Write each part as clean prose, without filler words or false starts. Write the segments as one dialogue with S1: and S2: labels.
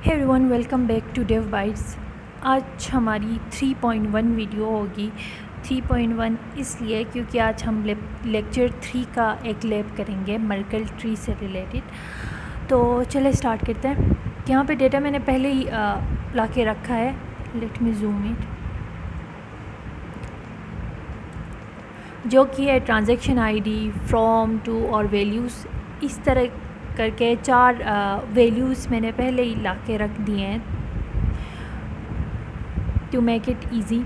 S1: Hey everyone, welcome back to dev bytes. आज हमारी 3.1 video होगी। 3.1 इसलिए क्योंकि आज हम लेक्चर 3 का एक लैब करेंगे मर्कल ट्री से रिलेटेड। तो चले स्टार्ट करते हैं। यहाँ पे डेटा मैंने पहले ही ला के रखा है। लेट मी जूम इट, जो कि है ट्रांजैक्शन आईडी, फ्रॉम, टू और वैल्यूज़। इस तरह करके 4 वैल्यूज़ मैंने पहले ही ला के रख दिए हैं टू मेक इट ईजी।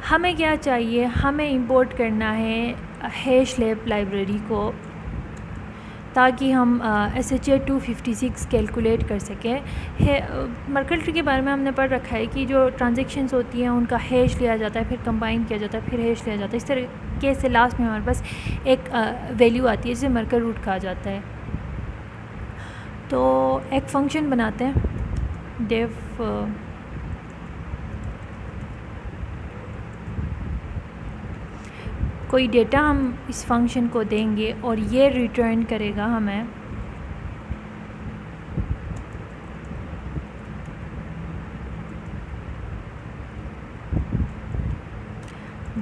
S1: हमें क्या चाहिए, हमें इंपोर्ट करना है हैशलैब लाइब्रेरी को, ताकि हम SHA-256 कैलकुलेट कर सकें। मर्कल ट्री के बारे में हमने पढ़ रखा है कि जो ट्रांजैक्शंस होती हैं उनका हैश लिया जाता है, फिर कंबाइन किया जाता है, फिर हैश लिया जाता है। इस तरीके से लास्ट में हमारे पास एक वैल्यू आती है जिसे मर्कल रूट कहा जाता है। तो एक फ़ंक्शन बनाते हैं, डेव कोई डेटा हम इस फंक्शन को देंगे और ये रिटर्न करेगा हमें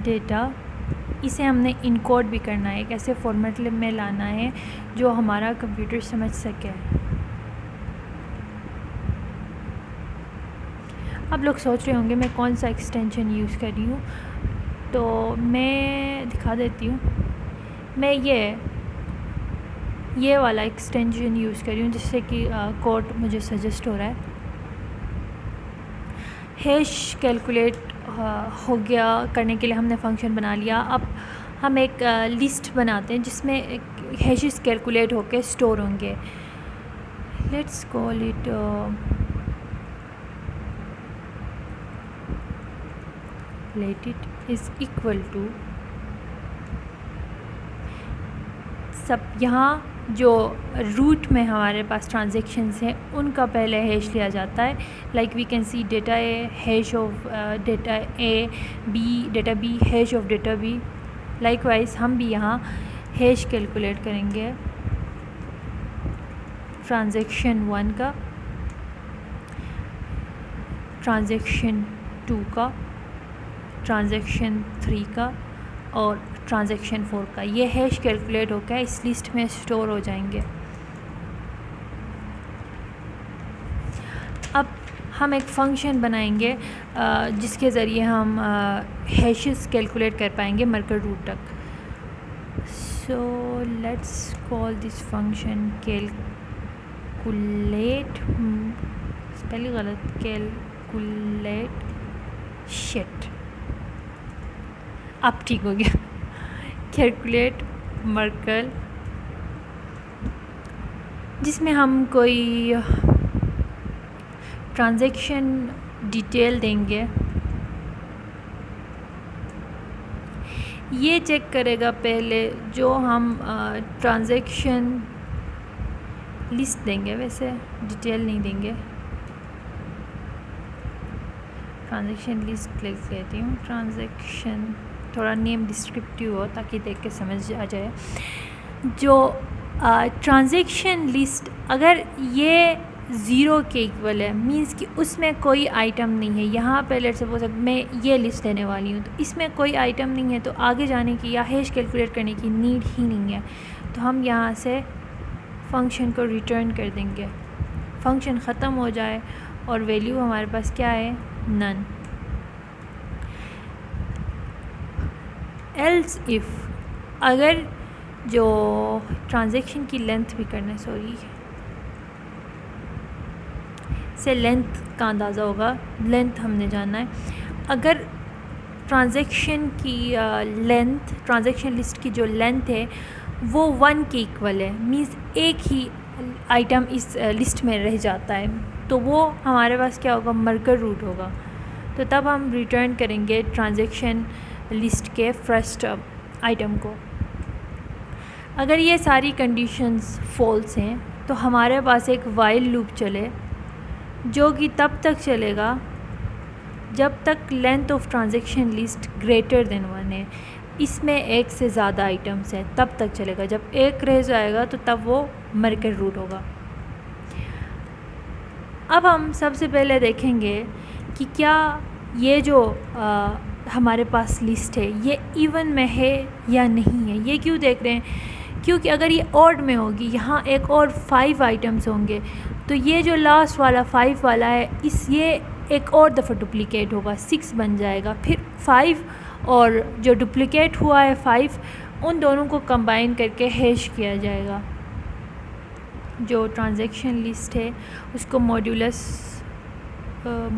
S1: डेटा। इसे हमने इनकोड भी करना है, एक ऐसे फॉर्मेट में लाना है जो हमारा कंप्यूटर समझ सके। अब लोग सोच रहे होंगे मैं कौन सा एक्सटेंशन यूज़ कर रही हूँ, तो मैं दिखा देती हूँ। मैं ये वाला एक्सटेंशन यूज़ कर रही हूँ, जिससे कि कोड मुझे सजेस्ट हो रहा है। हैश कैलकुलेट हो गया, करने के लिए हमने फंक्शन बना लिया। अब हम एक लिस्ट बनाते हैं जिसमें हैशेस कैलकुलेट होके स्टोर होंगे। Let's call it let it is equal to सब। यहाँ जो रूट में हमारे पास ट्रांजैक्शंस हैं उनका पहले हैश लिया जाता है। Like we can see data A hash of data A, B data B hash of data B. Likewise हम भी यहाँ हैश कैलकुलेट करेंगे ट्रांजैक्शन 1 का, ट्रांजैक्शन 2 का, ट्रांजैक्शन 3 का और ट्रांजैक्शन 4 का। ये हैश कैलकुलेट होकर इस लिस्ट में स्टोर हो जाएंगे। अब हम एक फ़ंक्शन बनाएंगे जिसके ज़रिए हम हैशेस कैलकुलेट कर पाएंगे मर्कल रूट तक। So let's call this function calculate, spelling गलत, कैलकुलेट, शिट, अब ठीक हो गया। कैलकुलेट मर्कल, जिसमें हम कोई ट्रांजैक्शन डिटेल देंगे। ये चेक करेगा पहले जो हम ट्रांजैक्शन लिस्ट देंगे, वैसे डिटेल नहीं देंगे। ट्रांजैक्शन लिस्ट लिख लेती हूँ, ट्रांजैक्शन थोड़ा नेम डिस्क्रिप्टिव हो ताकि देख के समझ आ जाए। जो ट्रांजैक्शन लिस्ट अगर ये 0 के इक्वल है, मींस कि उसमें कोई आइटम नहीं है। यहाँ पे लेट्स सपोज मैं ये लिस्ट देने वाली हूँ, तो इसमें कोई आइटम नहीं है, तो आगे जाने की या हैश कैलकुलेट करने की नीड ही नहीं है। तो हम यहाँ से फंक्शन को रिटर्न कर देंगे। फंक्शन ख़त्म हो जाए और वैल्यू हमारे पास क्या है, नन। एल्स इफ़, अगर जो ट्रांजैक्शन की लेंथ भी करना है, सॉरी से लेंथ का अंदाज़ा होगा, लेंथ हमने जानना है। अगर ट्रांजैक्शन की लेंथ, ट्रांजैक्शन लिस्ट की जो लेंथ है वो 1 के इक्वल है, मीन्स एक ही आइटम इस लिस्ट में रह जाता है, तो वो हमारे पास क्या होगा, मर्कल रूट होगा। तो तब हम रिटर्न करेंगे ट्रांजैक्शन लिस्ट के फर्स्ट आइटम को। अगर ये सारी कंडीशंस फॉल्स हैं तो हमारे पास एक वाइल लूप चले, जो कि तब तक चलेगा जब तक length of transaction list greater than 1 है। इसमें एक से ज़्यादा आइटम्स हैं तब तक चलेगा। जब एक रह जाएगा तो तब वो मर्कल रूट होगा। अब हम सबसे पहले देखेंगे कि क्या ये जो हमारे पास लिस्ट है ये इवन में है या नहीं है। ये क्यों देख रहे हैं, क्योंकि अगर ये ऑड में होगी, यहाँ एक और 5 आइटम्स होंगे, तो ये जो लास्ट वाला 5 वाला है ये एक और दफ़ा डुप्लिकेट होगा, 6 बन जाएगा। फिर 5 और जो डुप्लिकेट हुआ है 5, उन दोनों को कंबाइन करके हैश किया जाएगा। जो ट्रांजैक्शन लिस्ट है उसको मॉड्यूलस 2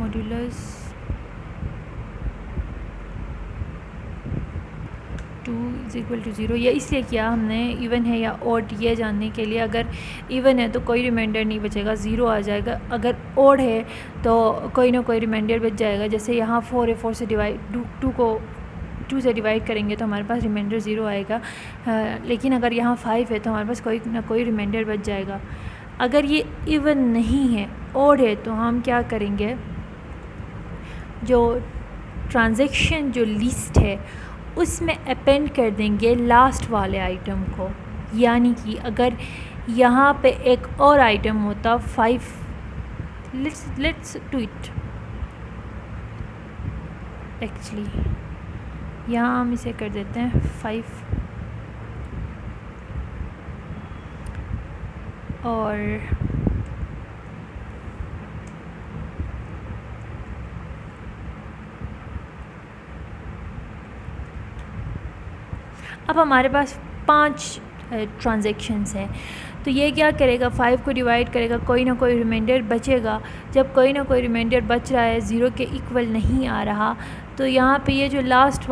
S1: = 0 ये इसलिए किया हमने इवन है या ऑड ये जानने के लिए। अगर इवन है तो कोई रिमाइंडर नहीं बचेगा, 0 आ जाएगा। अगर ऑड है तो कोई ना कोई रिमाइंडर बच जाएगा। जैसे यहाँ 4 है, 4 से डिवाइड 2 को 2 से डिवाइड करेंगे तो हमारे पास रिमाइंडर 0 आएगा। लेकिन अगर यहाँ 5 है तो हमारे पास कोई ना कोई रिमाइंडर बच जाएगा। अगर ये इवन नहीं है, ऑड है, तो हम क्या करेंगे, जो ट्रांजैक्शन जो लिस्ट है उसमें अपेंड कर देंगे लास्ट वाले आइटम को। यानी कि अगर यहाँ पे एक और आइटम होता 5, लेट्स डू इट एक्चुअली, यहाँ हम इसे कर देते हैं 5 और अब हमारे पास 5 ट्रांजैक्शंस हैं। तो ये क्या करेगा, 5 को डिवाइड करेगा, कोई ना कोई रिमाइंडर बचेगा। जब कोई ना कोई रिमाइंडर बच रहा है, 0 के इक्वल नहीं आ रहा, तो यहाँ पे ये जो लास्ट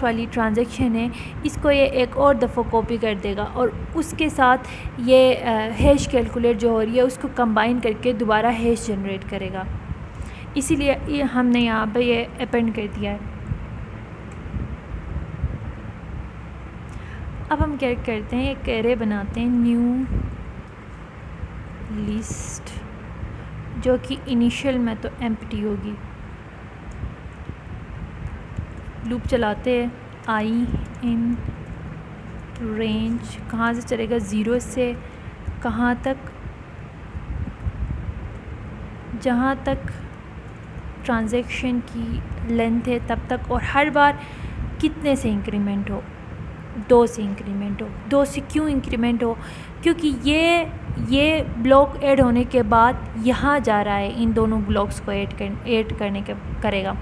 S1: वाली ट्रांजैक्शन है इसको ये एक और दफ़ा कॉपी कर देगा और उसके साथ ये हैश कैलकुलेट जो हो रही है उसको कंबाइन करके दोबारा हैश जनरेट करेगा। इसीलिए ये हमने यहाँ पे ये अपेंड कर दिया है। अब हम क्या करते हैं, एक एरे बनाते हैं, न्यू लिस्ट, जो कि इनिशियल में तो एम्प्टी होगी। लूप चलाते हैं, आई इन रेंज कहाँ से चलेगा, 0 से कहाँ तक, जहाँ तक ट्रांजैक्शन की लेंथ है तब तक, और हर बार कितने से इंक्रीमेंट हो, 2 से इंक्रीमेंट हो। 2 से क्यों इंक्रीमेंट हो, क्योंकि ये ब्लॉक ऐड होने के बाद यहाँ जा रहा है, इन दोनों ब्लॉक्स को ऐड करने के करेगा।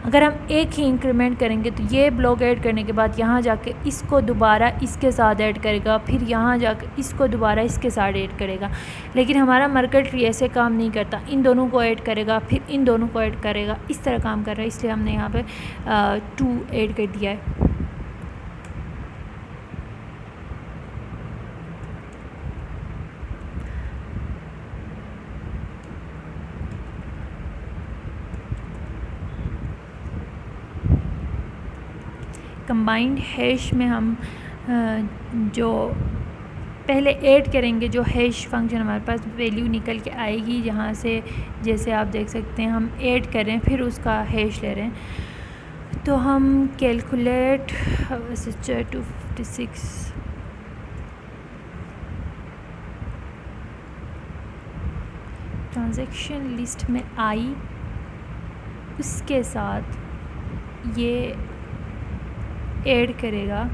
S1: अगर हम एक ही इंक्रीमेंट करेंगे तो ये ब्लॉक ऐड करने के बाद यहाँ जाके इसको दोबारा इसके साथ ऐड करेगा, फिर यहाँ जाके इसको दोबारा इसके साथ ऐड करेगा। लेकिन हमारा मार्केट ट्री ऐसे काम नहीं करता, इन दोनों को ऐड करेगा फिर इन दोनों को ऐड करेगा, इस तरह काम कर रहा है। इसलिए हमने यहाँ पे 2 ऐड कर दिया है। कंबाइंड हैश में हम जो पहले ऐड करेंगे, जो हैश फंक्शन हमारे पास वैल्यू निकल के आएगी, जहाँ से जैसे आप देख सकते हैं हम ऐड कर रहे हैं फिर उसका हैश ले रहे हैं। तो हम कैलकुलेट 256 ट्रांजैक्शन लिस्ट में आई, उसके साथ ये ऐड करेगा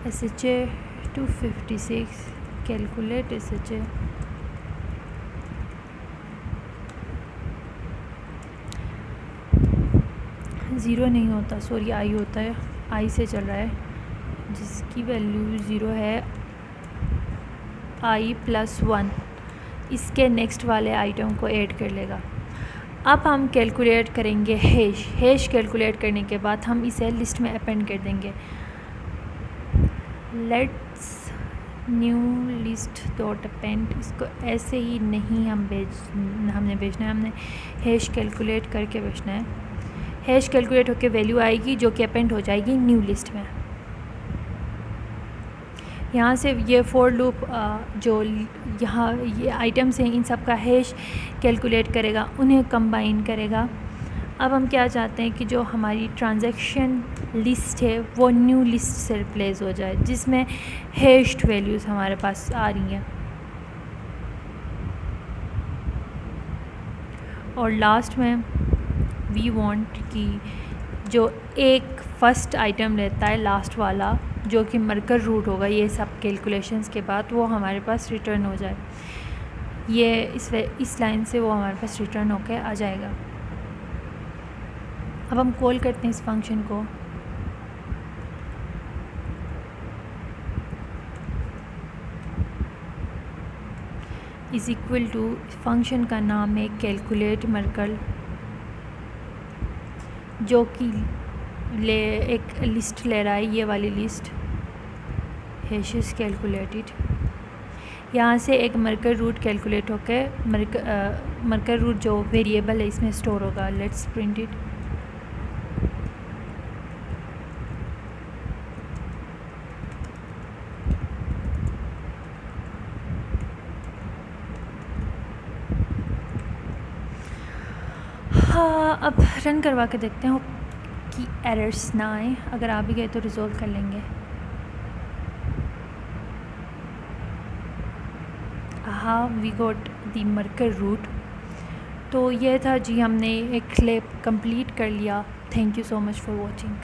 S1: SHA 256 कैलकुलेट SHA 0 नहीं होता, सॉरी आई होता है, आई से चल रहा है, जिसकी वैल्यू 0 है, i + 1 इसके नेक्स्ट वाले आइटम को ऐड कर लेगा। अब हम कैलकुलेट करेंगे हैश कैलकुलेट करने के बाद हम इसे लिस्ट में अपेंड कर देंगे। Let's new list dot append, इसको ऐसे ही नहीं हमने भेजना है, हमने हैश कैलकुलेट करके भेजना है। हैश कैलकुलेट होकर वैल्यू आएगी जो कि अपेंड हो जाएगी न्यू लिस्ट में। यहाँ से ये फॉर लूप जो यहाँ ये आइटम्स हैं इन सब का हैश कैलकुलेट करेगा, उन्हें कंबाइन करेगा। अब हम क्या चाहते हैं कि जो हमारी ट्रांजैक्शन लिस्ट है वो न्यू लिस्ट से रिप्लेस हो जाए, जिसमें हैश्ड वैल्यूज़ हमारे पास आ रही हैं। और लास्ट में वी वांट कि जो एक फ़र्स्ट आइटम रहता है लास्ट वाला जो कि मरकर रूट होगा ये सब कैलकुलेशंस के बाद, वो हमारे पास रिटर्न हो जाए। ये इस लाइन से वो हमारे पास रिटर्न होके आ जाएगा। अब हम कॉल करते हैं इस फंक्शन को। इज़ इक्वल टू, फंक्शन का नाम है कैलकुलेट मर्कल, जो कि एक लिस्ट ले रहा है, ये वाली लिस्ट हैशेस कैलकुलेटेड। यहाँ से एक मर्कल रूट कैलकुलेट होके मर्कल रूट जो वेरिएबल है इसमें स्टोर होगा। Let's print it. हाँ, अब रन करवा के देखते हैं कि एरर्स ना आए। अगर आ भी गए तो रिजॉल्व कर लेंगे। हाँ, we got the Merkle root. तो ये था जी, हमने एक क्लिप कंप्लीट कर लिया। Thank you so much for watching.